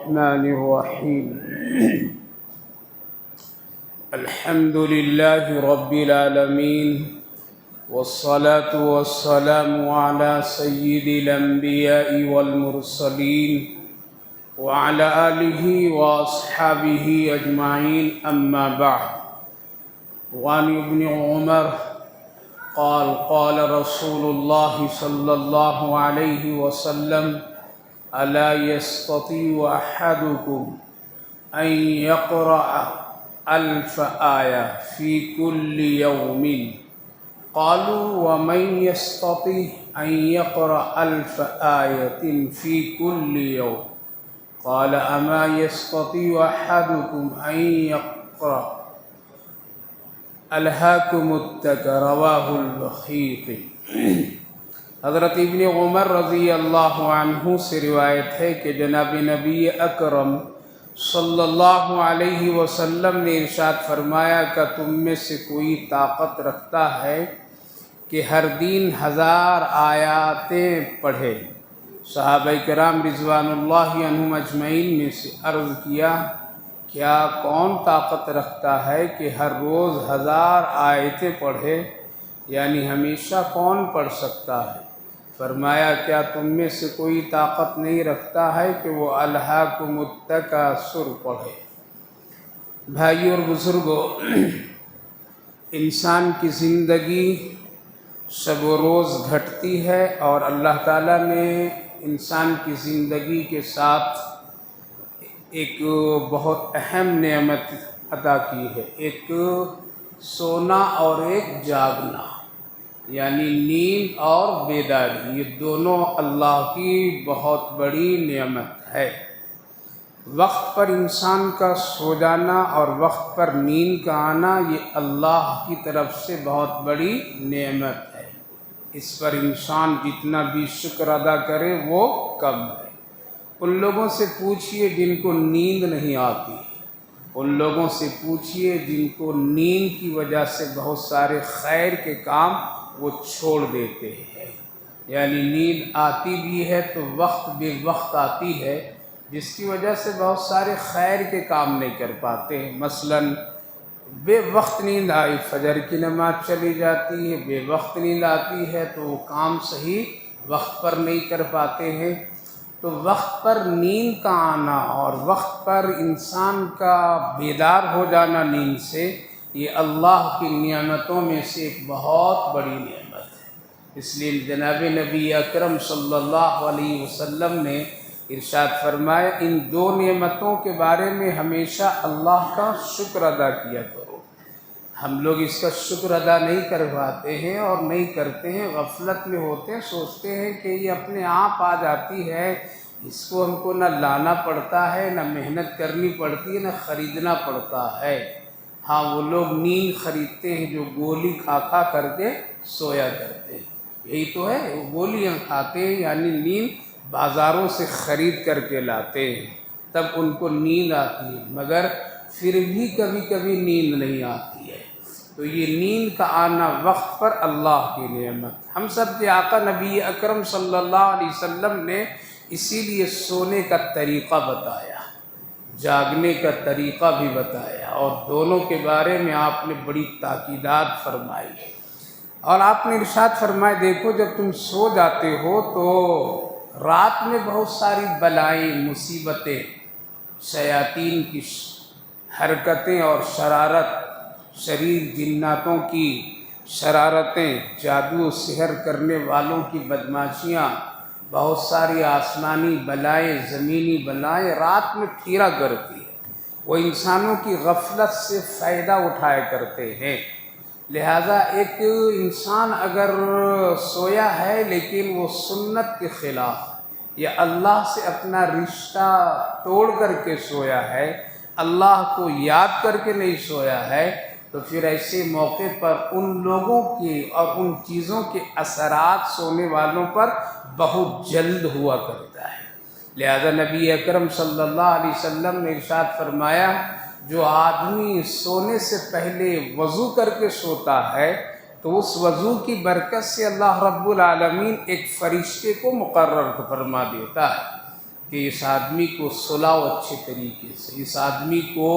الرحمن الرحيم الحمد لله رب العالمين والصلاة والسلام على سيد الأنبياء والمرسلين وعلى آله وأصحابه أجمعين أما بعد وعن ابن عمر قال رسول الله صلى الله عليه وسلم ألا يستطيع أحدكم أن يقرأ 1000 آية في كل يوم قالوا ومن يستطيع أن يقرأ 1000 آية في كل يوم قال أما يستطيع أحدكم أن يقرأ ألهاكم التكاثر رواہ البخاری۔ حضرت ابن عمر رضی اللہ عنہ سے روایت ہے کہ جناب نبی اکرم صلی اللہ علیہ وسلم نے ارشاد فرمایا کہ تم میں سے کوئی طاقت رکھتا ہے کہ ہر دن 1000 آیاتیں پڑھے؟ صحابہ کرام رضوان اللہ عنہم اجمعین میں سے عرض کیا کیا کون طاقت رکھتا ہے کہ ہر روز 1000 آیتیں پڑھے؟ یعنی ہمیشہ کون پڑھ سکتا ہے؟ فرمایا کیا تم میں سے کوئی طاقت نہیں رکھتا ہے کہ وہ الہاکم التکاثر پڑھے؟ بھائی اور بزرگوں، انسان کی زندگی شب و روز گھٹتی ہے اور اللہ تعالیٰ نے انسان کی زندگی کے ساتھ ایک بہت اہم نعمت عطا کی ہے، ایک سونا اور ایک جاگنا، یعنی نیند اور بیداری، یہ دونوں اللہ کی بہت بڑی نعمت ہے۔ وقت پر انسان کا سو جانا اور وقت پر نیند کا آنا یہ اللہ کی طرف سے بہت بڑی نعمت ہے، اس پر انسان جتنا بھی شکر ادا کرے وہ کم ہے۔ ان لوگوں سے پوچھئے جن کو نیند نہیں آتی، ان لوگوں سے پوچھئے جن کو نیند کی وجہ سے بہت سارے خیر کے کام وہ چھوڑ دیتے ہیں، یعنی نیند آتی بھی ہے تو وقت بے وقت آتی ہے، جس کی وجہ سے بہت سارے خیر کے کام نہیں کر پاتے ہیں۔ مثلاً بے وقت نیند آئی، فجر کی نماز چلی جاتی ہے، بے وقت نیند آتی ہے تو وہ کام صحیح وقت پر نہیں کر پاتے ہیں۔ تو وقت پر نیند کا آنا اور وقت پر انسان کا بیدار ہو جانا نیند سے، یہ اللہ کی نعمتوں میں سے ایک بہت بڑی نعمت ہے۔ اس لیے جناب نبی اکرم صلی اللہ علیہ وسلم نے ارشاد فرمایا ان 2 نعمتوں کے بارے میں ہمیشہ اللہ کا شکر ادا کیا کرو۔ ہم لوگ اس کا شکر ادا نہیں کر پاتے ہیں اور نہیں کرتے ہیں، غفلت میں ہوتے ہیں، سوچتے ہیں کہ یہ اپنے آپ آ جاتی ہے، اس کو ہم کو نہ لانا پڑتا ہے، نہ محنت کرنی پڑتی ہے، نہ خریدنا پڑتا ہے۔ ہاں وہ لوگ نیند خریدتے ہیں جو گولی کھا کھا کر کے سویا کرتے ہیں، یہی تو ہے، وہ گولیاں کھاتے ہیں، یعنی نیند بازاروں سے خرید کر کے لاتے ہیں، تب ان کو نیند آتی ہے، مگر پھر بھی کبھی کبھی نیند نہیں آتی ہے۔ تو یہ نیند کا آنا وقت پر اللہ کی نعمت۔ ہم سب کے آقا نبی اکرم صلی اللہ علیہ وسلم نے اسی لیے سونے کا طریقہ بتایا، جاگنے کا طریقہ بھی بتایا، اور دونوں کے بارے میں آپ نے بڑی تاکیدات فرمائی، اور آپ نے ارشاد فرمایا دیکھو جب تم سو جاتے ہو تو رات میں بہت ساری بلائیں، مصیبتیں، شیاطین کی حرکتیں اور شرارت، شریر جناتوں کی شرارتیں، جادو و سحر کرنے والوں کی بدمعاشیاں، بہت ساری آسمانی بلائیں، زمینی بلائیں رات میں پھیرا کرتی ہے، وہ انسانوں کی غفلت سے فائدہ اٹھایا کرتے ہیں۔ لہذا ایک انسان اگر سویا ہے لیکن وہ سنت کے خلاف یا اللہ سے اپنا رشتہ توڑ کر کے سویا ہے، اللہ کو یاد کر کے نہیں سویا ہے، تو پھر ایسے موقع پر ان لوگوں کے اور ان چیزوں کے اثرات سونے والوں پر بہت جلد ہوا کرتا ہے۔ لہذا نبی اکرم صلی اللہ علیہ وسلم نے ارشاد فرمایا جو آدمی سونے سے پہلے وضو کر کے سوتا ہے تو اس وضو کی برکت سے اللہ رب العالمین ایک فرشتے کو مقرر فرما دیتا ہے، کہ اس آدمی کو سلاؤ اچھے طریقے سے، اس آدمی کو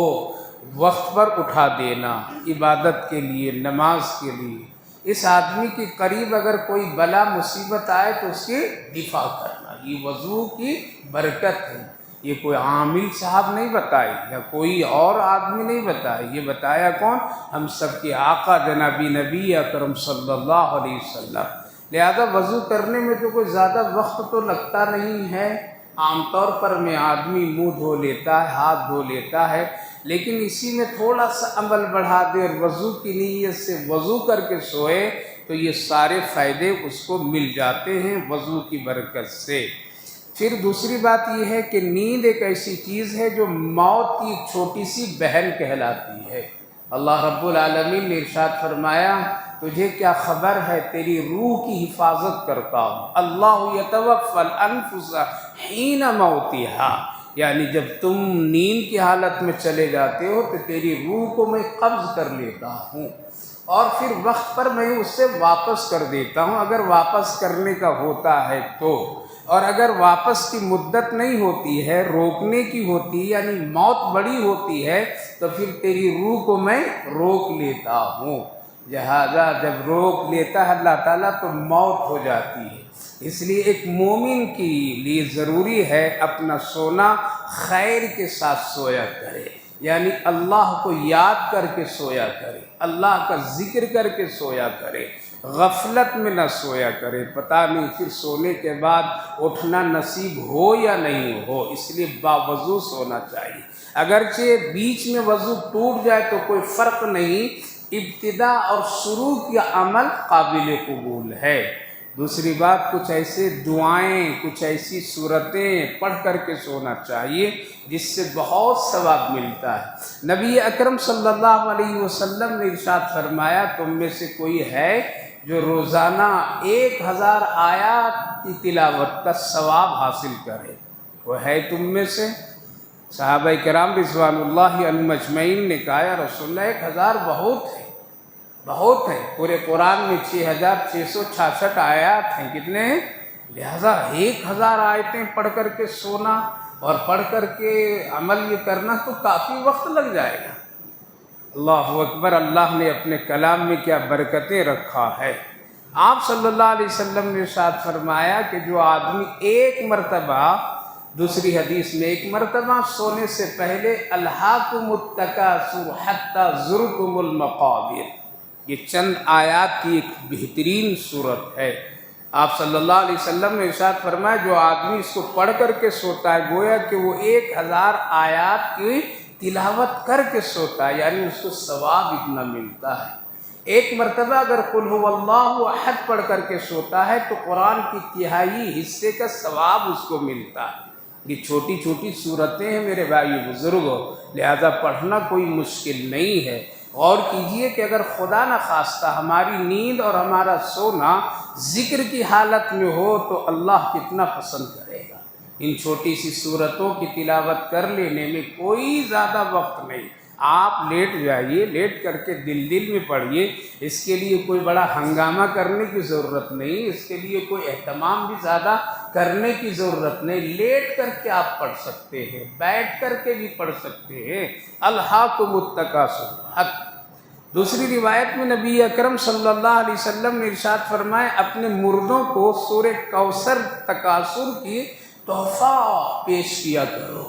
وقت پر اٹھا دینا عبادت کے لیے، نماز کے لیے، اس آدمی کے قریب اگر کوئی بلا مصیبت آئے تو اس کی دفاع کرنا، یہ وضو کی برکت ہے۔ یہ کوئی عامل صاحب نہیں بتائی یا کوئی اور آدمی نہیں بتایا، یہ بتایا کون؟ ہم سب کے آقا جناب نبی اکرم صلی اللہ علیہ وسلم۔ لہذا وضو کرنے میں تو کوئی زیادہ وقت تو لگتا نہیں ہے، عام طور پر میں آدمی منہ دھو لیتا ہے، ہاتھ دھو لیتا ہے، لیکن اسی میں تھوڑا سا عمل بڑھا دے اور وضو کی نیت سے وضو کر کے سوئے تو یہ سارے فائدے اس کو مل جاتے ہیں وضو کی برکت سے۔ پھر دوسری بات یہ ہے کہ نیند ایک ایسی چیز ہے جو موت کی ایک چھوٹی سی بہن کہلاتی ہے۔ اللہ رب العالمین نے ارشاد فرمایا تجھے کیا خبر ہے، تیری روح کی حفاظت کرتا ہوں۔ اللہ یتوفی الانفس حین موتہا، یعنی جب تم نیند کی حالت میں چلے جاتے ہو تو تیری روح کو میں قبض کر لیتا ہوں اور پھر وقت پر میں اسے واپس کر دیتا ہوں، اگر واپس کرنے کا ہوتا ہے تو، اور اگر واپس کی مدت نہیں ہوتی ہے، روکنے کی ہوتی ہے، یعنی موت بڑی ہوتی ہے تو پھر تیری روح کو میں روک لیتا ہوں۔ لہذا جب روک لیتا ہے اللہ تعالیٰ تو موت ہو جاتی ہے۔ اس لیے ایک مومن کے لیے ضروری ہے اپنا سونا خیر کے ساتھ سویا کرے، یعنی اللہ کو یاد کر کے سویا کرے، اللہ کا ذکر کر کے سویا کرے، غفلت میں نہ سویا کرے، پتہ نہیں پھر سونے کے بعد اٹھنا نصیب ہو یا نہیں ہو، اس لیے باوضو سونا چاہیے۔ اگرچہ بیچ میں وضو ٹوٹ جائے تو کوئی فرق نہیں، ابتدا اور شروع کی عمل قابل قبول ہے۔ دوسری بات، کچھ ایسے دعائیں، کچھ ایسی صورتیں پڑھ کر کے سونا چاہیے جس سے بہت ثواب ملتا ہے۔ نبی اکرم صلی اللہ علیہ وسلم نے ارشاد فرمایا تم میں سے کوئی ہے جو روزانہ 1000 آیات کی تلاوت کا ثواب حاصل کرے؟ وہ ہے تم میں سے؟ صحابہ کرام رضوان اللہ علیہم اجمعین نے کہا یا رسول اللہ 1000 بہت ہے، بہت ہے، پورے قرآن میں 6666 آیات ہیں، کتنے ہیں؟ لہذا 1000 آیتیں پڑھ کر کے سونا اور پڑھ کر کے عمل یہ کرنا تو کافی وقت لگ جائے گا۔ اللہ اکبر، اللہ نے اپنے کلام میں کیا برکتیں رکھا ہے۔ آپ صلی اللہ علیہ وسلم نے ارشاد فرمایا کہ جو آدمی ایک مرتبہ، دوسری حدیث میں ایک مرتبہ سونے سے پہلے الہاکم التکاثر حتی زرتم المقابر، یہ چند آیات کی ایک بہترین صورت ہے۔ آپ صلی اللہ علیہ وسلم نے ارشاد فرمایا جو آدمی اس کو پڑھ کر کے سوتا ہے گویا کہ وہ 1000 آیات کی تلاوت کر کے سوتا ہے، یعنی اس کو ثواب اتنا ملتا ہے۔ ایک مرتبہ اگر قل هو اللہ احد پڑھ کر کے سوتا ہے تو قرآن کی تہائی حصے کا ثواب اس کو ملتا ہے۔ یہ چھوٹی چھوٹی صورتیں ہیں میرے بھائی بزرگوں، لہذا پڑھنا کوئی مشکل نہیں ہے۔ غور کیجئے کہ اگر خدا نخواستہ ہماری نیند اور ہمارا سونا ذکر کی حالت میں ہو تو اللہ کتنا پسند کرے گا۔ ان چھوٹی سی صورتوں کی تلاوت کر لینے میں کوئی زیادہ وقت نہیں، آپ لیٹ جائیے، لیٹ کر کے دل میں پڑھیے، اس کے لیے کوئی بڑا ہنگامہ کرنے کی ضرورت نہیں، اس کے لیے کوئی اہتمام بھی زیادہ کرنے کی ضرورت نہیں، لیٹ کر کے آپ پڑھ سکتے ہیں، بیٹھ کر کے بھی پڑھ سکتے ہیں۔ الہاکم التکاثر۔ دوسری روایت میں نبی اکرم صلی اللہ علیہ وسلم نے ارشاد فرمایا اپنے مردوں کو سورہ کوثر تکاثر کی تحفہ پیش کیا کرو،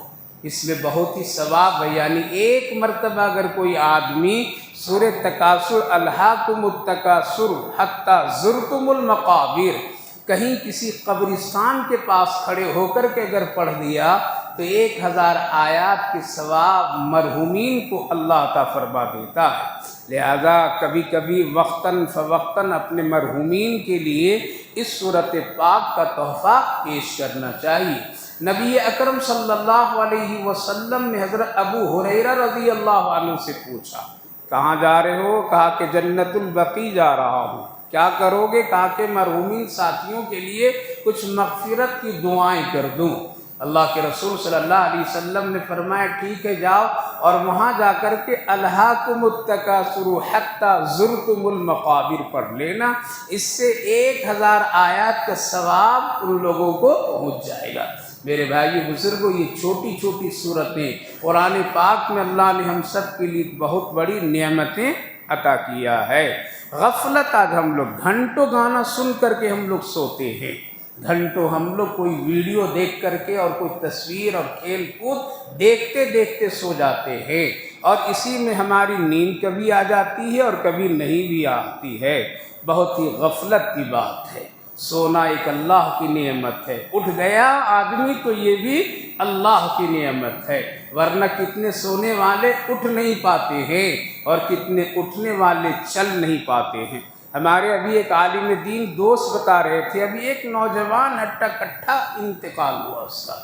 اس میں بہت ہی ثواب ہے۔ یعنی ایک مرتبہ اگر کوئی آدمی سورہ تکاثر الہاکم التکاثر حتی زرتم المقابر کہیں کسی قبرستان کے پاس کھڑے ہو کر کے اگر پڑھ دیا تو 1000 آیات کے ثواب مرحومین کو اللہ عطا فرما دیتا ہے۔ لہذا کبھی کبھی وقتاً فوقتاً اپنے مرحومین کے لیے اس سورۃ پاک کا تحفہ پیش کرنا چاہیے۔ نبی اکرم صلی اللہ علیہ وسلم نے حضرت ابو ہریرہ رضی اللہ عنہ سے پوچھا کہاں جا رہے ہو؟ کہا کہ جنت البقیع جا رہا ہوں۔ کیا کرو گے؟ کہا کہ مرحومین ساتھیوں کے لیے کچھ مغفرت کی دعائیں کر دوں۔ اللہ کے رسول صلی اللہ علیہ وسلم نے فرمایا ٹھیک ہے جاؤ اور وہاں جا کر کے الہاکم التکاثر حتی زرتم المقابر پڑھ لینا، اس سے 1000 آیات کا ثواب ان لوگوں کو پہنچ جائے گا۔ میرے بھائی بزرگوں، یہ چھوٹی چھوٹی صورتیں قرآن پاک میں اللہ نے ہم سب کے لیے بہت بڑی نعمتیں عطا کیا ہے۔ غفلت آج ہم لوگ گھنٹوں گانا سن کر کے ہم لوگ سوتے ہیں، گھنٹوں ہم لوگ کوئی ویڈیو دیکھ کر کے اور کوئی تصویر اور کھیل کود دیکھتے دیکھتے سو جاتے ہیں، اور اسی میں ہماری نیند کبھی آ جاتی ہے اور کبھی نہیں بھی آتی ہے۔ بہت ہی غفلت کی بات ہے۔ سونا ایک اللہ کی نعمت ہے، اٹھ گیا آدمی تو یہ بھی اللہ کی نعمت ہے، ورنہ کتنے سونے والے اٹھ نہیں پاتے ہیں اور کتنے اٹھنے والے چل نہیں پاتے ہیں۔ ہمارے ابھی ایک عالم دین دوست بتا رہے تھے، ابھی ایک نوجوان ہٹا کٹھا انتقال ہوا، اس کا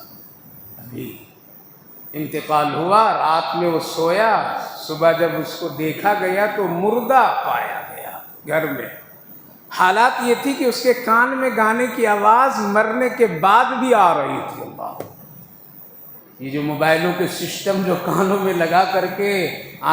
ابھی انتقال ہوا، رات میں وہ سویا، صبح جب اس کو دیکھا گیا تو مردہ پایا گیا گھر میں۔ حالات یہ تھی کہ اس کے کان میں گانے کی آواز مرنے کے بعد بھی آ رہی تھی۔ اللہ، یہ جو موبائلوں کے سسٹم جو کانوں میں لگا کر کے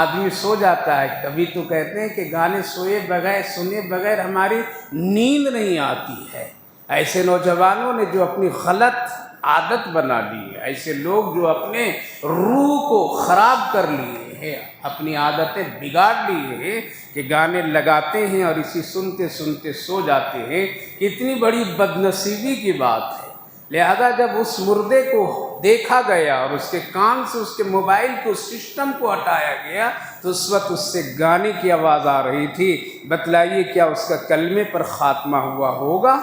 آدمی سو جاتا ہے، کبھی تو کہتے ہیں کہ گانے سنے بغیر ہماری نیند نہیں آتی ہے۔ ایسے نوجوانوں نے جو اپنی غلط عادت بنا لی ہے، ایسے لوگ جو اپنے روح کو خراب کر لیے ہیں، اپنی عادتیں بگاڑ لی ہیں کہ گانے لگاتے ہیں اور اسی سنتے سنتے سو جاتے ہیں، کتنی بڑی بدنصیبی کی بات ہے۔ لہذا جب اس مردے کو دیکھا گیا اور اس کے کان سے اس کے موبائل کو سسٹم کو ہٹایا گیا تو اس وقت اس سے گانے کی آواز آ رہی تھی۔ بتلائیے کیا اس کا کلمے پر خاتمہ ہوا ہوگا؟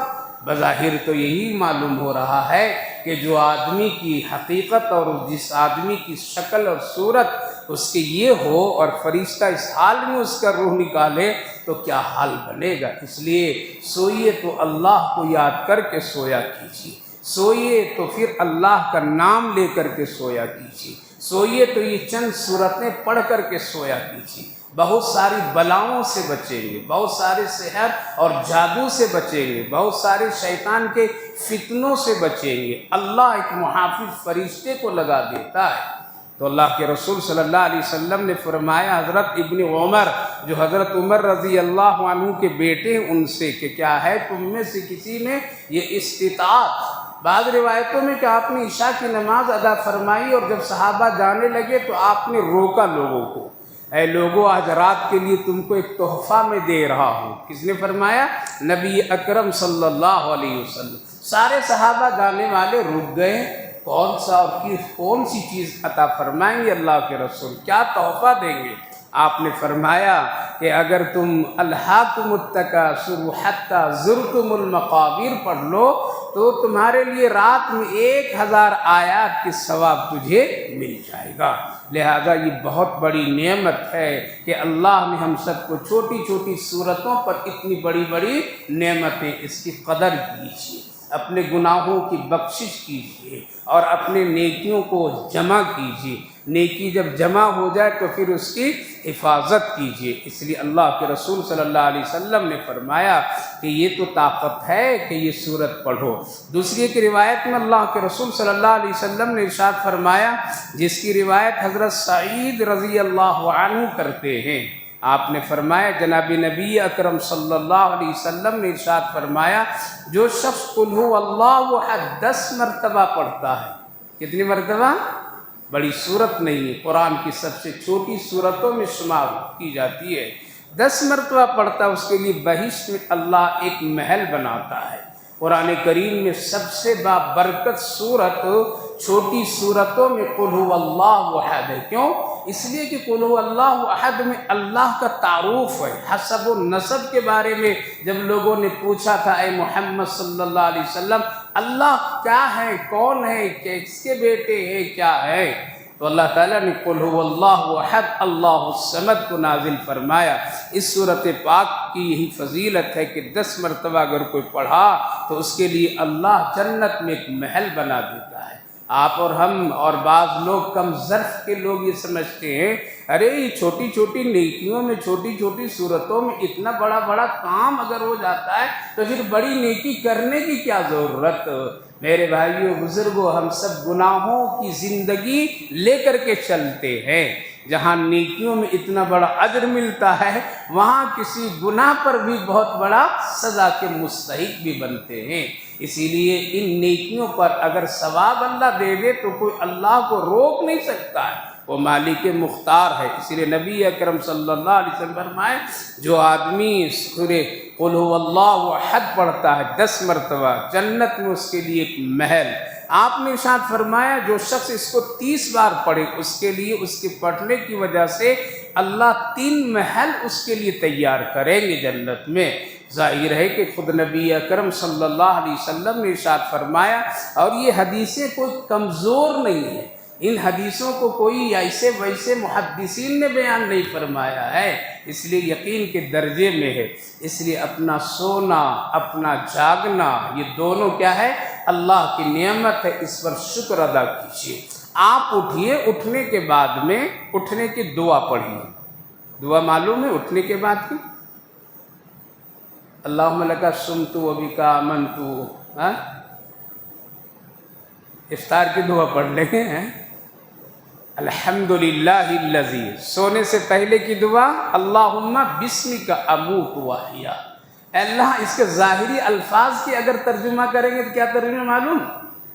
بظاہر تو یہی معلوم ہو رہا ہے کہ جو آدمی کی حقیقت اور جس آدمی کی شکل اور صورت اس کے یہ ہو اور فرشتہ اس حال میں اس کا روح نکالے تو کیا حال بنے گا۔ اس لیے سوئیے تو اللہ کو یاد کر کے سویا کیجیے، سوئیے تو پھر اللہ کا نام لے کر کے سویا کیجیے، سوئیے تو یہ چند صورتیں پڑھ کر کے سویا کیجیے، بہت ساری بلاؤں سے بچیں گے، بہت سارے سحر اور جادو سے بچیں گے، بہت سارے شیطان کے فتنوں سے بچیں گے۔ اللہ ایک محافظ فرشتے کو لگا دیتا ہے۔ تو اللہ کے رسول صلی اللہ علیہ وسلم نے فرمایا، حضرت ابن عمر جو حضرت عمر رضی اللہ عنہ کے بیٹے ہیں ان سے کہ کیا ہے تم میں سے کسی میں یہ استطاعت؟ بعض روایتوں میں کہ آپ نے عشاء کی نماز ادا فرمائی اور جب صحابہ جانے لگے تو آپ نے روکا لوگوں کو، اے لوگوں آج رات کے لیے تم کو ایک تحفہ میں دے رہا ہوں۔ کس نے فرمایا؟ نبی اکرم صلی اللہ علیہ وسلم۔ سارے صحابہ جانے والے رک گئے، کون سا اور کون سی چیز عطا فرمائیں گے اللہ کے رسول، کیا تحفہ دیں گے؟ آپ نے فرمایا کہ اگر تم الہاکم التکاثر حتی زرتم المقابر پڑھ لو تو تمہارے لیے رات میں 1000 آیات کی ثواب تجھے مل جائے گا۔ لہذا یہ بہت بڑی نعمت ہے کہ اللہ نے ہم سب کو چھوٹی چھوٹی صورتوں پر اتنی بڑی بڑی نعمتیں، اس کی قدر کیجیے، اپنے گناہوں کی بخشش کیجیے اور اپنے نیکیوں کو جمع کیجیے۔ نیکی جب جمع ہو جائے تو پھر اس کی حفاظت کیجیے۔ اس لیے اللہ کے رسول صلی اللہ علیہ وسلم نے فرمایا کہ یہ تو طاقت ہے کہ یہ سورت پڑھو۔ دوسری ایک روایت میں اللہ کے رسول صلی اللہ علیہ وسلم نے ارشاد فرمایا، جس کی روایت حضرت سعید رضی اللہ عنہ کرتے ہیں، آپ نے فرمایا جناب نبی اکرم صلی اللہ علیہ وسلم نے ارشاد فرمایا، جو شخص قل هو اللہ احد 10 مرتبہ پڑھتا ہے، کتنی مرتبہ؟ بڑی صورت نہیں ہے، قرآن کی سب سے چھوٹی صورتوں میں شمار کی جاتی ہے، 10 مرتبہ پڑھتا ہے، اس کے لیے بہشت میں اللہ ایک محل بناتا ہے۔ قرآن کریم میں سب سے بابرکت صورت چھوٹی صورتوں میں قل هو اللہ احد ہے۔ کیوں؟ اس لیے کہ قل هو اللہ احد میں اللہ کا تعارف ہے۔ حسب و نسب کے بارے میں جب لوگوں نے پوچھا تھا، اے محمد صلی اللہ علیہ وسلم اللہ کیا ہے، کون ہے، کس کے بیٹے ہیں، کیا ہے، تو اللہ تعالیٰ نے قل هو اللہ احد اللہ الصمد کو نازل فرمایا۔ اس صورت پاک کی یہی فضیلت ہے کہ 10 مرتبہ اگر کوئی پڑھا تو اس کے لیے اللہ جنت میں ایک محل بنا دیتا ہے۔ آپ اور ہم اور بعض لوگ کم ظرف کے لوگ یہ سمجھتے ہیں، ارے یہ چھوٹی چھوٹی نیکیوں میں، چھوٹی چھوٹی صورتوں میں اتنا بڑا بڑا کام اگر ہو جاتا ہے تو پھر بڑی نیکی کرنے کی کیا ضرورت؟ میرے بھائیوں بزرگوں، ہم سب گناہوں کی زندگی لے کر کے چلتے ہیں۔ جہاں نیکیوں میں اتنا بڑا اجر ملتا ہے وہاں کسی گناہ پر بھی بہت بڑا سزا کے مستحق بھی بنتے ہیں۔ اسی لیے ان نیکیوں پر اگر ثواب اللہ دے دے تو کوئی اللہ کو روک نہیں سکتا ہے، وہ مالک مختار ہے۔ اسی لیے نبی اکرم صلی اللہ علیہ وسلم فرمائے جو آدمی سورہ قل هو اللہ احد پڑھتا ہے 10 مرتبہ، جنت میں اس کے لیے ایک محل۔ آپ نے ارشاد فرمایا جو شخص اس کو 30 بار پڑھے اس کے لیے اس کے پڑھنے کی وجہ سے اللہ 3 محل اس کے لیے تیار کریں گے جنت میں۔ ظاہر ہے کہ خود نبی اکرم صلی اللہ علیہ وسلم نے ارشاد فرمایا، اور یہ حدیثیں کوئی کمزور نہیں ہیں، ان حدیثوں کو کوئی ایسے ویسے محدثین نے بیان نہیں فرمایا ہے، اس لیے یقین کے درجے میں ہے۔ اس لیے اپنا سونا اپنا جاگنا یہ دونوں کیا ہے؟ اللہ کی نعمت ہے، اس پر شکر ادا کیجیے۔ آپ اٹھیے، اٹھنے کے بعد میں اٹھنے کی دعا پڑھیے۔ دعا معلوم ہے اٹھنے کے بعد کی؟ اللہم لکا صمت و بکا آمنت، افطار کی دعا پڑھ لیں گے۔ الحمدللہ الذی، سونے سے پہلے کی دعا اللہم بسمک اموت و احیا۔ اے اللہ، اس کے ظاہری الفاظ کی اگر ترجمہ کریں گے تو کیا ترجمہ معلوم؟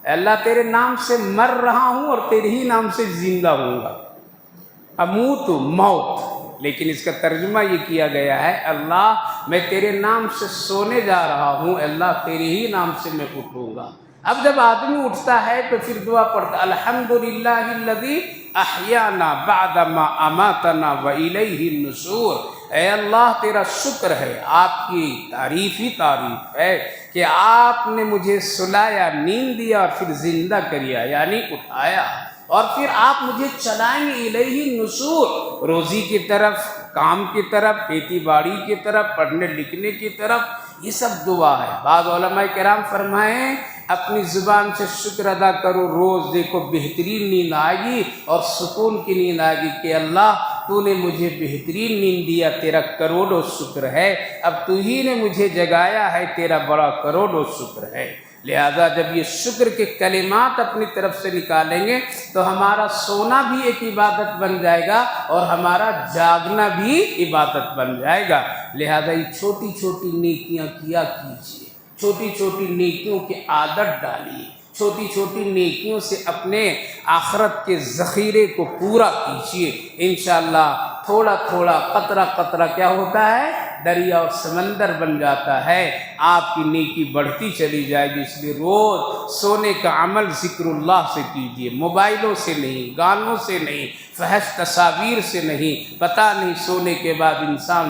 اے اللہ تیرے نام سے مر رہا ہوں اور تیرے ہی نام سے زندہ ہوں گا۔ اموت موت، لیکن اس کا ترجمہ یہ کیا گیا ہے اللہ میں تیرے نام سے سونے جا رہا ہوں، اللہ تیرے ہی نام سے میں اٹھوں گا۔ اب جب آدمی اٹھتا ہے تو پھر دعا پڑھتا الحمدللہ الذی احیانا بعد ما اماتنا والیہ النشور۔ اے اللہ تیرا شکر ہے، آپ کی تعریف ہی تعریف ہے کہ آپ نے مجھے سلایا، نیند دیا اور پھر زندہ کریا یعنی اٹھایا، اور پھر آپ مجھے چلائیں گے الیہ النشور، روزی کی طرف، کام کی طرف، کھیتی باڑی کی طرف، پڑھنے لکھنے کی طرف۔ یہ سب دعا ہے۔ بعض علماء کرام فرمائیں اپنی زبان سے شکر ادا کرو، روز دیکھو بہترین نیند آئے گی اور سکون کی نیند آئے گی کہ اللہ تو نے مجھے بہترین نیند دیا، تیرا کروڑوں شکر ہے، اب تو ہی نے مجھے جگایا ہے، تیرا بڑا کروڑوں شکر ہے۔ لہذا جب یہ شکر کے کلمات اپنی طرف سے نکالیں گے تو ہمارا سونا بھی ایک عبادت بن جائے گا اور ہمارا جاگنا بھی عبادت بن جائے گا۔ لہذا یہ چھوٹی چھوٹی نیکیاں کیا کیجیے، چھوٹی چھوٹی نیکیوں کی عادت ڈالیے، چھوٹی چھوٹی نیکیوں سے اپنے آخرت کے ذخیرے کو پورا کیجیے۔ انشاءاللہ تھوڑا تھوڑا قطرہ قطرہ کیا ہوتا ہے؟ دریا اور سمندر بن جاتا ہے۔ آپ کی نیکی بڑھتی چلی جائے گی۔ اس لیے روز سونے کا عمل ذکر اللہ سے کیجیے، موبائلوں سے نہیں، گانوں سے نہیں، فحش تصاویر سے نہیں۔ پتہ نہیں سونے کے بعد انسان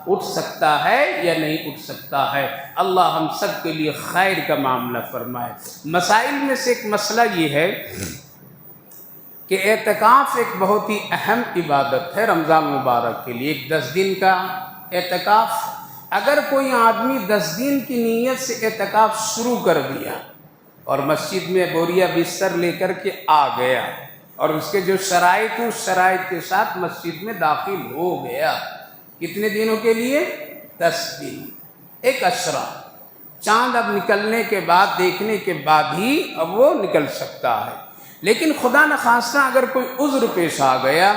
اٹھ سکتا ہے یا نہیں اٹھ سکتا ہے۔ اللہ ہم سب کے لیے خیر کا معاملہ فرمائے۔ مسائل میں سے ایک مسئلہ یہ ہے کہ اعتکاف ایک بہت ہی اہم عبادت ہے رمضان مبارک کے لیے، ایک 10 دن کا اعتکاف۔ اگر کوئی آدمی 10 دن کی نیت سے اعتکاف شروع کر دیا اور مسجد میں بوریا بستر لے کر کے آ گیا اور اس کے جو شرائط ہیں اس شرائط کے ساتھ مسجد میں داخل ہو گیا، کتنے دنوں کے لیے؟ 10 دن، ایک عشرہ۔ چاند اب نکلنے کے بعد، دیکھنے کے بعد ہی اب وہ نکل سکتا ہے۔ لیکن خدا نخواستہ اگر کوئی عذر پیش آ گیا،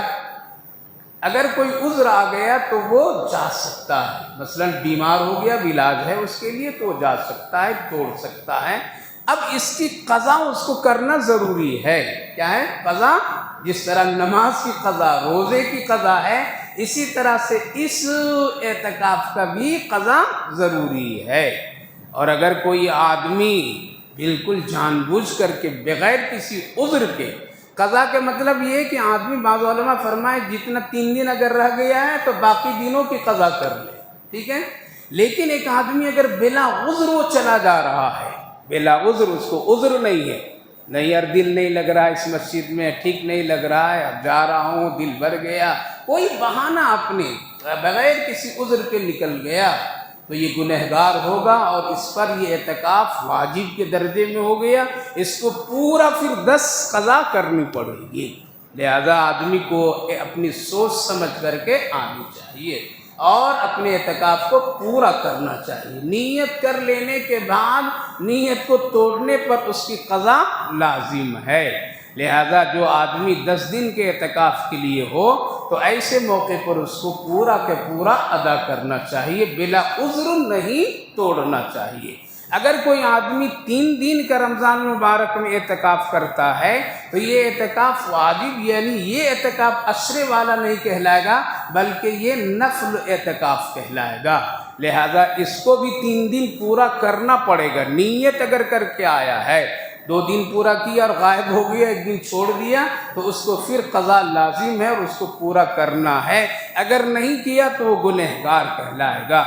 اگر کوئی عذر آ گیا تو وہ جا سکتا ہے۔ مثلا بیمار ہو گیا، علاج ہے اس کے لیے تو وہ جا سکتا ہے، توڑ سکتا ہے۔ اب اس کی قضا اس کو کرنا ضروری ہے۔ کیا ہے قضا؟ جس طرح نماز کی قضا، روزے کی قضا ہے، اسی طرح سے اس اعتکاف کا بھی قضا ضروری ہے۔ اور اگر کوئی آدمی بالکل جان بوجھ کر کے بغیر کسی عذر کے، قضا کے مطلب یہ ہے کہ آدمی، بعض علماء فرمائے جتنا 3 دن اگر رہ گیا ہے تو باقی دنوں کی قضا کر لے، ٹھیک ہے۔ لیکن ایک آدمی اگر بلا عذر وہ چلا جا رہا ہے، بلا عذر، اس کو عذر نہیں ہے، نہیں یار دل نہیں لگ رہا اس مسجد میں، ٹھیک نہیں لگ رہا ہے، اب جا رہا ہوں، دل بھر گیا، کوئی بہانہ اپنے بغیر کسی عذر کے نکل گیا تو یہ گنہگار ہوگا اور اس پر یہ اعتکاف واجب کے درجے میں ہو گیا۔ اس کو پورا پھر 10 قضا کرنی پڑے گی۔ لہذا آدمی کو اپنی سوچ سمجھ کر کے آنی چاہیے اور اپنے اعتکاف کو پورا کرنا چاہیے۔ نیت کر لینے کے بعد نیت کو توڑنے پر اس کی قضا لازم ہے۔ لہذا جو آدمی 10 دن کے اعتکاف کے لیے ہو تو ایسے موقع پر اس کو پورا کے پورا ادا کرنا چاہیے، بلا عذر نہیں توڑنا چاہیے۔ اگر کوئی آدمی 3 دن کا رمضان مبارک میں اعتکاف کرتا ہے تو یہ اعتکاف واجب، یعنی یہ اعتکاف عشرے والا نہیں کہلائے گا بلکہ یہ نفل اعتکاف کہلائے گا۔ لہذا اس کو بھی 3 دن پورا کرنا پڑے گا۔ نیت اگر کر کے آیا ہے، 2 دن پورا کیا اور غائب ہو گیا، 1 دن چھوڑ دیا، تو اس کو پھر قضا لازم ہے اور اس کو پورا کرنا ہے۔ اگر نہیں کیا تو وہ گنہگار کہلائے گا۔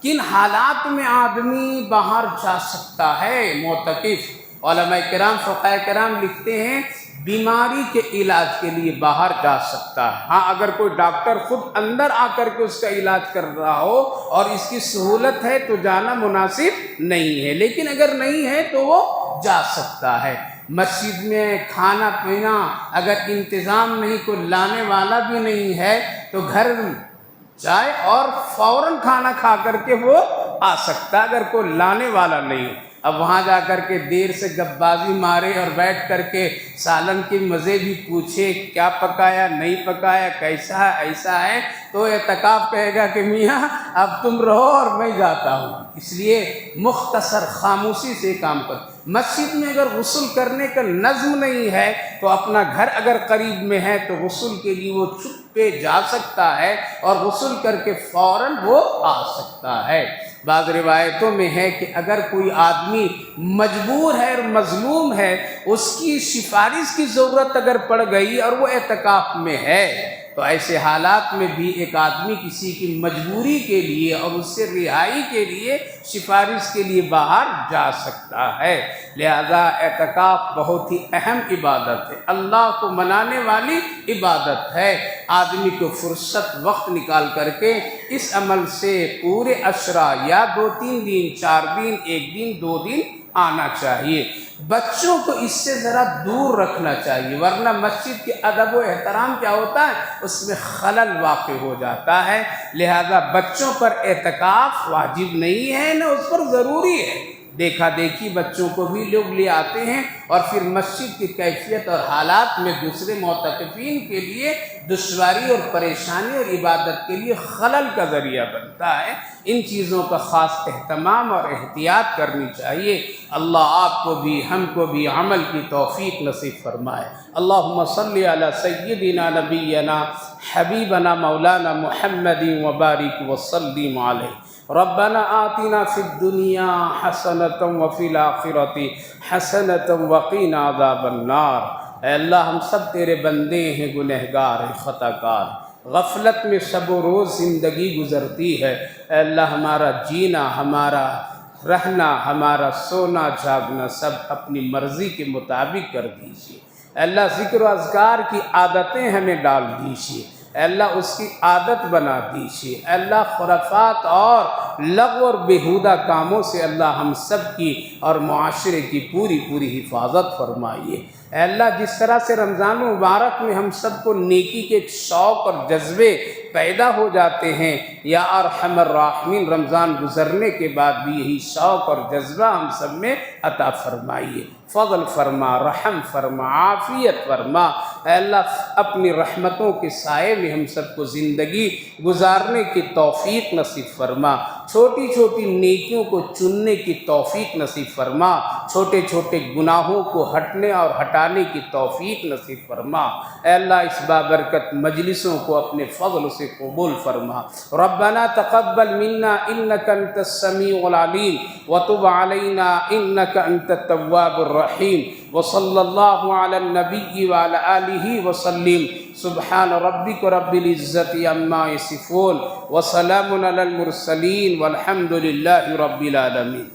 کن حالات میں آدمی باہر جا سکتا ہے معتکف؟ علماء کرام، فقہاء کرام لکھتے ہیں بیماری کے علاج کے لیے باہر جا سکتا ہے۔ ہاں، اگر کوئی ڈاکٹر خود اندر آ کر کے اس کا علاج کر رہا ہو اور اس کی سہولت ہے تو جانا مناسب نہیں ہے، لیکن اگر نہیں ہے تو وہ جا سکتا ہے۔ مسجد میں کھانا پینا اگر انتظام نہیں، کوئی لانے والا بھی نہیں ہے تو گھر جائے اور فوراً کھانا کھا کر کے وہ آ سکتا ہے اگر کوئی لانے والا نہیں۔ اب وہاں جا کر کے دیر سے گپ بازی مارے اور بیٹھ کر کے سالن کے مزے بھی پوچھے، کیا پکایا نہیں پکایا، کیسا ہے ایسا ہے، تو اعتکاف کہے گا کہ میاں اب تم رہو اور میں جاتا ہوں۔ اس لیے مختصر خاموشی سے کام کر۔ مسجد میں اگر غسل کرنے کا نظم نہیں ہے تو اپنا گھر اگر قریب میں ہے تو غسل کے لیے وہ چھپ پہ جا سکتا ہے اور غسل کر کے فوراً وہ آ سکتا ہے۔ بعض روایتوں میں ہے کہ اگر کوئی آدمی مجبور ہے اور مظلوم ہے، اس کی سفارش کی ضرورت اگر پڑ گئی اور وہ اعتکاف میں ہے، تو ایسے حالات میں بھی ایک آدمی کسی کی مجبوری کے لیے اور اس سے رہائی کے لیے سفارش کے لیے باہر جا سکتا ہے۔ لہذا اعتکاف بہت ہی اہم عبادت ہے، اللہ کو منانے والی عبادت ہے۔ آدمی کو فرصت وقت نکال کر کے اس عمل سے پورے عشرہ یا 2-3 دن، 4 دن، 1 دن، 2 دن آنا چاہیے۔ بچوں کو اس سے ذرا دور رکھنا چاہیے، ورنہ مسجد کے ادب و احترام کیا ہوتا ہے، اس میں خلل واقع ہو جاتا ہے۔ لہذا بچوں پر اعتکاف واجب نہیں ہے، نہ اس پر ضروری ہے۔ دیکھا دیکھی بچوں کو بھی لوگ لے آتے ہیں اور پھر مسجد کی کیفیت اور حالات میں دوسرے معتکفین کے لیے دشواری اور پریشانی اور عبادت کے لیے خلل کا ذریعہ بنتا ہے۔ ان چیزوں کا خاص اہتمام اور احتیاط کرنی چاہیے۔ اللہ آپ کو بھی ہم کو بھی عمل کی توفیق نصیب فرمائے۔ اللہم صلی علی سیدنا نبینا حبیبنا مولانا محمد وبارک وسلم علیہ۔ ربنا آتنا فی الدنیا حسنۃ وفی الآخرۃ حسنۃ وقنا عذاب النار۔ اے اللہ، ہم سب تیرے بندے ہیں، گنہگار ہیں، خطا کار، غفلت میں شب و روز زندگی گزرتی ہے۔ اے اللہ، ہمارا جینا، ہمارا رہنا، ہمارا سونا جاگنا سب اپنی مرضی کے مطابق کر دیجیے۔ اے اللہ، ذکر و اذکار کی عادتیں ہمیں ڈال دیجیے۔ اے اللہ، اس کی عادت بنا دیجیے۔ اے اللہ، خرافات اور لغو اور بیہودہ کاموں سے اللہ ہم سب کی اور معاشرے کی پوری حفاظت فرمائیے۔ اے اللہ، جس طرح سے رمضان مبارک میں ہم سب کو نیکی کے ایک شوق اور جذبے پیدا ہو جاتے ہیں، یا ارحم الراحمین رمضان گزرنے کے بعد بھی یہی شوق اور جذبہ ہم سب میں عطا فرمائیے۔ فضل فرما، رحم فرما، عافیت فرما۔ اے اللہ، اپنی رحمتوں کے سائے میں ہم سب کو زندگی گزارنے کی توفیق نصیب فرما۔ چھوٹی چھوٹی نیکیوں کو چننے کی توفیق نصیب فرما۔ چھوٹے چھوٹے گناہوں کو ہٹنے اور ہٹانے کی توفیق نصیب فرما۔ اے اللہ، اس بابرکت مجلسوں کو اپنے فضل سے قبول فرما۔ ربنا تقبل منا انک انت السمیع العلیم وتب علینا انک انت التواب الرحیم، وصلی اللہ علی النبی وعلی آلہ وسلم۔ سبحان ربک رب العزت عما یصفون وسلام علی المرسلین والحمد للہ رب العالمین۔